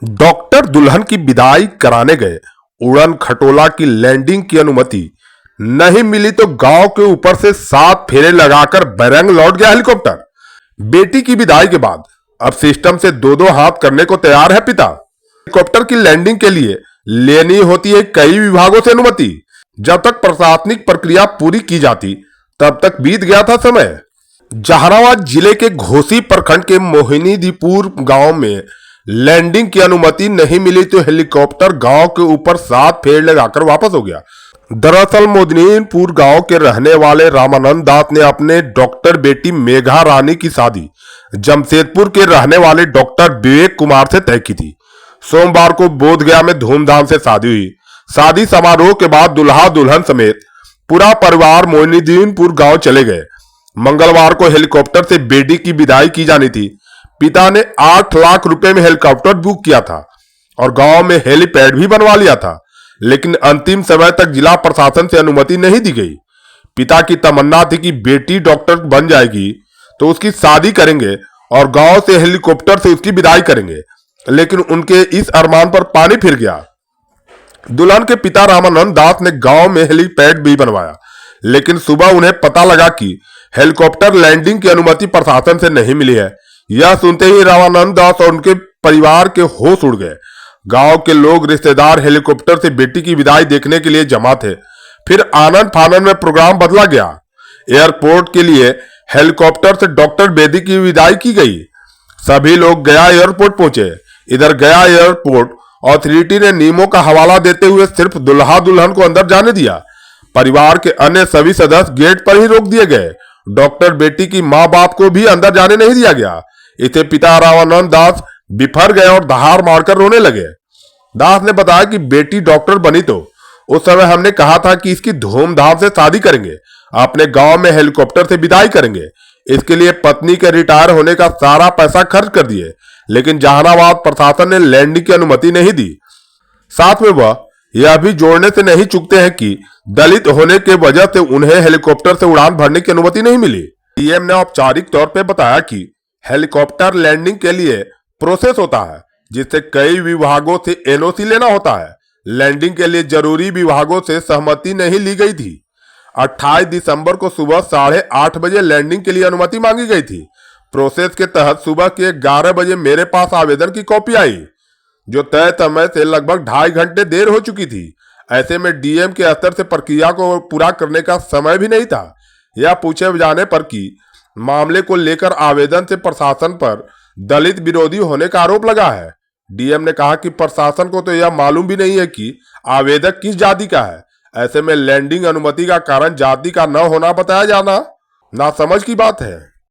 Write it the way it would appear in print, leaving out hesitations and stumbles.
Doctor दुल्हन की विदाई कराने गए उड़न खटोला की लैंडिंग की अनुमति नहीं मिली तो गांव के ऊपर से 7 फेरे लगाकर बैरंग लौट गया हेलीकॉप्टर। बेटी की विदाई के बाद अब सिस्टम से दो दो हाथ करने को तैयार है पिता। हेलीकॉप्टर की लैंडिंग के लिए लेनी होती है कई विभागों से अनुमति। जब तक प्रशासनिक प्रक्रिया पूरी की जाती तब तक बीत गया था समय। जहानाबाद जिले के घोसी प्रखंड के मोहिनीदीपुर गांव में लैंडिंग की अनुमति नहीं मिली तो हेलीकॉप्टर गांव के ऊपर 7 फेर लगाकर वापस हो गया। दरअसल मोदिनीपुर गांव के रहने वाले रामानंद दास ने अपने डॉक्टर बेटी मेघा रानी की शादी जमशेदपुर के रहने वाले डॉक्टर विवेक कुमार से तय की थी। सोमवार को बोधगया में धूमधाम से शादी हुई। शादी समारोह के बाद दुल्हा दुल्हन समेत पूरा परिवार मोहिनीदीपुर गांव चले गए। मंगलवार को हेलीकॉप्टर से बेटी की विदाई की जानी थी। पिता ने 8 लाख रुपए में हेलीकॉप्टर बुक किया था और गांव में हेलीपैड भी बनवा लिया था, लेकिन अंतिम समय तक जिला प्रशासन से अनुमति नहीं दी गई। पिता की तमन्ना थी कि बेटी डॉक्टर बन जाएगी तो उसकी शादी करेंगे और गांव से हेलीकॉप्टर से उसकी विदाई करेंगे, लेकिन उनके इस अरमान पर पानी फिर गया। दुल्हन के पिता रामानंद दास ने गांव में हेलीपैड भी बनवाया, लेकिन सुबह उन्हें पता लगा कि हेलीकॉप्टर लैंडिंग की अनुमति प्रशासन से नहीं मिली है। यह सुनते ही रामानंद दास और उनके परिवार के होश उड़ गए। गांव के लोग रिश्तेदार हेलीकॉप्टर से बेटी की विदाई देखने के लिए जमा थे। फिर आनंद फानन में प्रोग्राम बदला गया। एयरपोर्ट के लिए हेलीकॉप्टर से डॉक्टर बेदी की विदाई की गई। सभी लोग गया एयरपोर्ट पहुंचे। इधर गया एयरपोर्ट अथॉरिटी ने नियमों का हवाला देते हुए सिर्फ दुल्हा दुल्हन को अंदर जाने दिया। परिवार के अन्य सभी सदस्य गेट पर ही रोक दिए गए। डॉक्टर बेटी की मां बाप को भी अंदर जाने नहीं दिया गया। इसे पिता रामानंद दास बिफर गए और दहाड़ मारकर रोने लगे। दास ने बताया कि बेटी डॉक्टर बनी तो उस समय हमने कहा था कि इसकी धूमधाम से शादी करेंगे, अपने गांव में हेलीकॉप्टर से विदाई करेंगे। इसके लिए पत्नी के रिटायर होने का सारा पैसा खर्च कर दिए, लेकिन जहानाबाद प्रशासन ने लैंडिंग की अनुमति नहीं दी। साथ में वह यह भी जोड़ने से नहीं चूकते हैं कि दलित होने के वजह से उन्हें हेलीकॉप्टर से उड़ान भरने की अनुमति नहीं मिली। डीएम ने औपचारिक तौर पर बताया कि हेलीकॉप्टर लैंडिंग के लिए प्रोसेस होता है, जिससे कई विभागों से एनओसी लेना होता है। लैंडिंग के लिए जरूरी विभागों से सहमति नहीं ली गई थी। 28 दिसंबर को सुबह 8:30 बजे लैंडिंग के लिए अनुमति मांगी गई थी। प्रोसेस के तहत सुबह के 11 बजे मेरे पास आवेदन की कॉपी आई, जो तय समय से लगभग 2.5 घंटे देर हो चुकी थी। ऐसे में डीएम के स्तर से प्रक्रिया को पूरा करने का समय भी नहीं था। यह पूछे जाने पर कि मामले को लेकर आवेदन से प्रशासन पर दलित विरोधी होने का आरोप लगा है। डीएम ने कहा कि प्रशासन को तो यह मालूम भी नहीं है कि आवेदक किस जाति का है। ऐसे में लैंडिंग अनुमति का कारण जाति का न होना बताया जाना नासमझ की बात है।